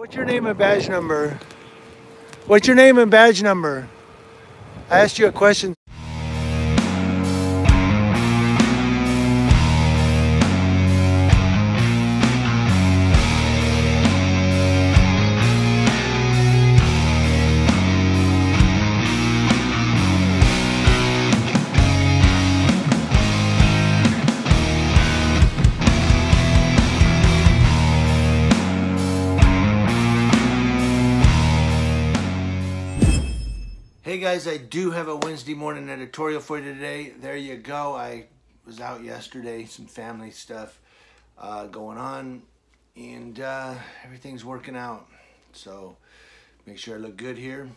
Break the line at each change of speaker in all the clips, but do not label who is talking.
What's your name and badge number? What's your name and badge number? I asked you a question. Hey guys, I do have a Wednesday morning editorial for you today. There you go. I was out yesterday, some family stuff going on, and everything's working out. So make sure I look good here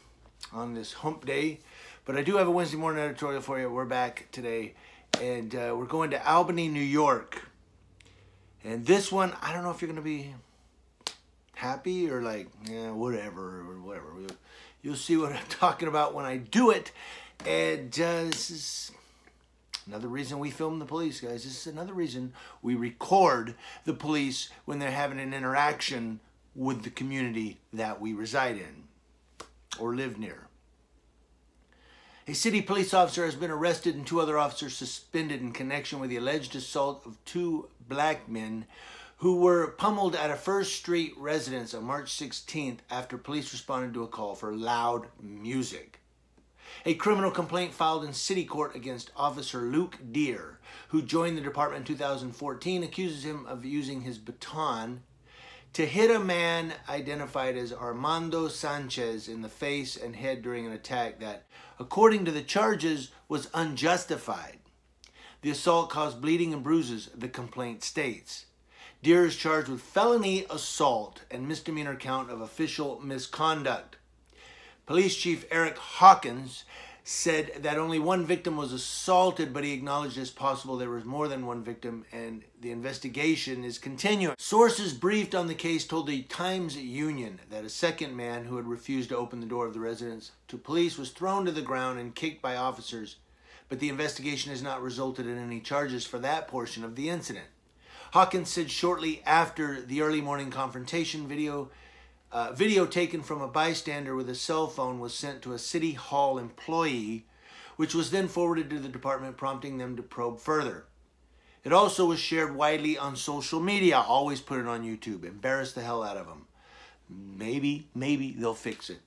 on this hump day. But I do have a Wednesday morning editorial for you. We're back today, and we're going to Albany, New York. And this one, I don't know if you're going to be happy or like, yeah, whatever, or whatever. You'll see what I'm talking about when I do it. And this is another reason we film the police, guys. This is another reason we record the police when they're having an interaction with the community that we reside in or live near. A city police officer has been arrested and 2 other officers suspended in connection with the alleged assault of 2 black men who were pummeled at a First Street residence on March 16th after police responded to a call for loud music. A criminal complaint filed in city court against Officer Luke Deere, who joined the department in 2014, accuses him of using his baton to hit a man identified as Armando Sanchez in the face and head during an attack that, according to the charges, was unjustified. The assault caused bleeding and bruises, the complaint states. Deere is charged with felony assault and misdemeanor count of official misconduct. Police Chief Eric Hawkins said that only 1 victim was assaulted, but he acknowledged it's possible there was more than 1 victim and the investigation is continuing. Sources briefed on the case told the Times-Union that a second man who had refused to open the door of the residence to police was thrown to the ground and kicked by officers, but the investigation has not resulted in any charges for that portion of the incident. Hawkins said shortly after the early morning confrontation video taken from a bystander with a cell phone was sent to a City Hall employee, which was then forwarded to the department, prompting them to probe further. It also was shared widely on social media. Always put it on YouTube. Embarrass the hell out of them. Maybe they'll fix it.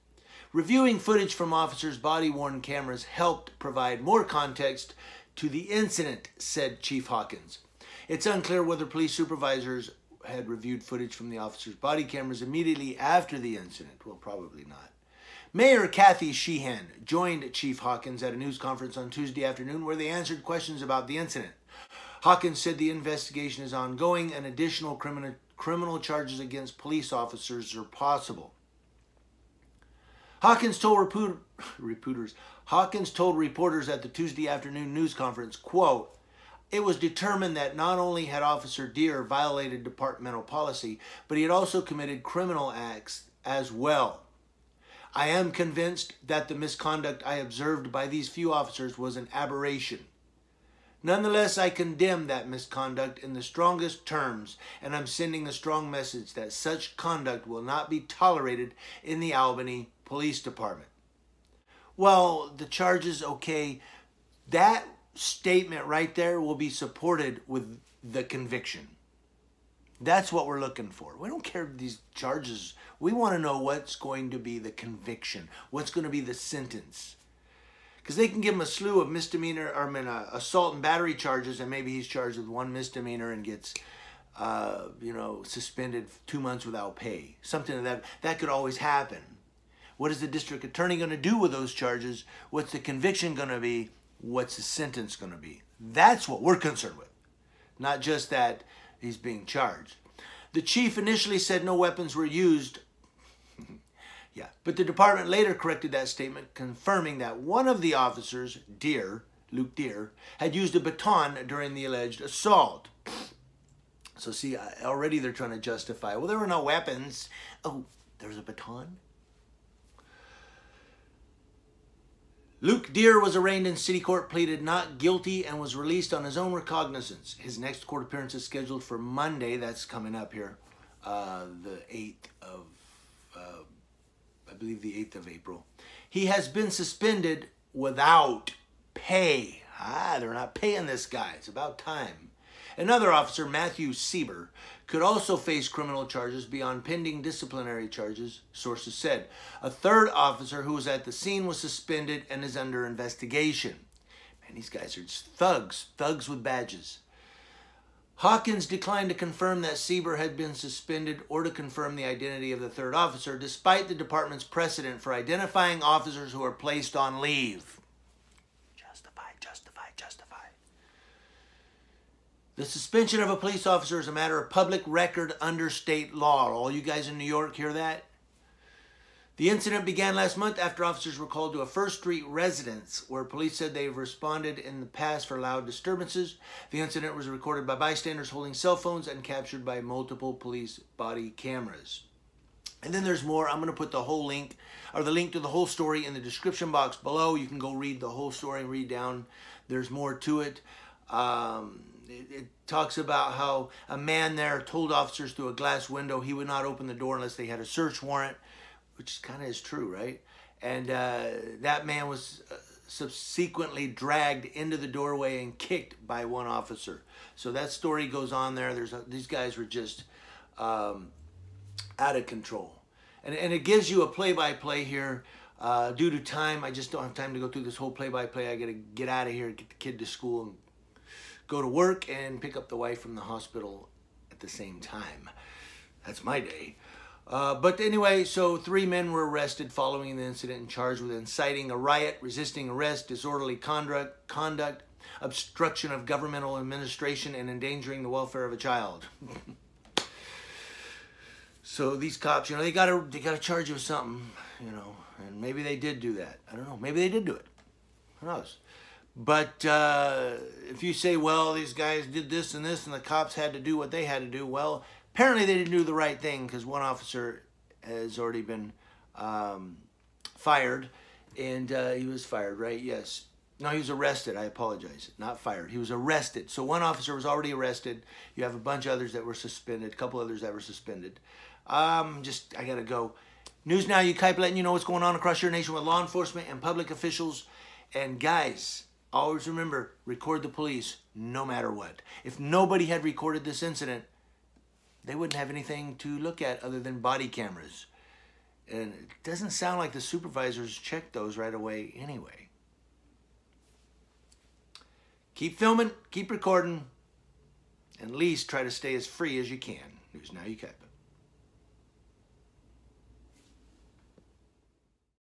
Reviewing footage from officers' body-worn cameras helped provide more context to the incident, said Chief Hawkins. It's unclear whether police supervisors had reviewed footage from the officers' body cameras immediately after the incident. Well, probably not. Mayor Kathy Sheehan joined Chief Hawkins at a news conference on Tuesday afternoon where they answered questions about the incident. Hawkins said the investigation is ongoing and additional criminal charges against police officers are possible. Hawkins told reporters at the Tuesday afternoon news conference, quote, "It was determined that not only had Officer Deere violated departmental policy, but he had also committed criminal acts as well. I am convinced that the misconduct I observed by these few officers was an aberration. Nonetheless, I condemn that misconduct in the strongest terms, and I'm sending a strong message that such conduct will not be tolerated in the Albany Police Department." Well, the charges, okay, that statement right there will be supported with the conviction. That's what we're looking for. We don't care these charges. We want to know what's going to be the conviction, what's going to be the sentence. Because they can give him a slew of misdemeanor, assault and battery charges, and maybe he's charged with 1 misdemeanor and gets, suspended 2 months without pay. Something of that. That could always happen. What is the district attorney going to do with those charges? What's the conviction going to be? What's the sentence going to be? That's what we're concerned with. Not just that he's being charged. The chief initially said no weapons were used. Yeah, but the department later corrected that statement, confirming that one of the officers, Luke Deere, had used a baton during the alleged assault. So see, already they're trying to justify, well, there were no weapons. Oh, there's a baton? Luke Deere was arraigned in city court, pleaded not guilty, and was released on his own recognizance. His next court appearance is scheduled for Monday. That's coming up here, the 8th of believe the 8th of April. He has been suspended without pay. They're not paying this guy. It's about time. Another officer, Matthew Sieber, could also face criminal charges beyond pending disciplinary charges, sources said. A third officer who was at the scene was suspended and is under investigation. Man, these guys are just thugs with badges. Hawkins declined to confirm that Sieber had been suspended or to confirm the identity of the third officer, despite the department's precedent for identifying officers who are placed on leave. Justify. The suspension of a police officer is a matter of public record under state law. All you guys in New York hear that? The incident began last month after officers were called to a First Street residence where police said they've responded in the past for loud disturbances. The incident was recorded by bystanders holding cell phones and captured by multiple police body cameras. And then there's more. I'm going to put the whole link, or the link to the whole story, in the description box below. You can go read the whole story and read down. There's more to it. It talks about how a man there told officers through a glass window he would not open the door unless they had a search warrant, which kind of is true, right? And that man was subsequently dragged into the doorway and kicked by one officer. So that story goes on there. These guys were just out of control. And it gives you a play-by-play here. Due to time, I just don't have time to go through this whole play-by-play. I got to get out of here, get the kid to school, and go to work and pick up the wife from the hospital at the same time. That's my day. But anyway, so 3 men were arrested following the incident and charged with inciting a riot, resisting arrest, disorderly conduct, obstruction of governmental administration, and endangering the welfare of a child. So these cops, you know, they gotta charge you with something, you know, and maybe they did do that. I don't know. Maybe they did do it. Who knows? But if you say, well, these guys did this and this, and the cops had to do what they had to do, well, apparently they didn't do the right thing, because one officer has already been fired, and he was fired, right? Yes. No, he was arrested. I apologize. Not fired. He was arrested. So one officer was already arrested. You have a bunch of others that were suspended, a couple others that were suspended. I got to go. News Now, UKIP, letting you know what's going on across your nation with law enforcement and public officials. And guys, always remember, record the police no matter what. If nobody had recorded this incident, they wouldn't have anything to look at other than body cameras. And it doesn't sound like the supervisors checked those right away anyway. Keep filming, keep recording, and at least try to stay as free as you can. News Now, UKIP.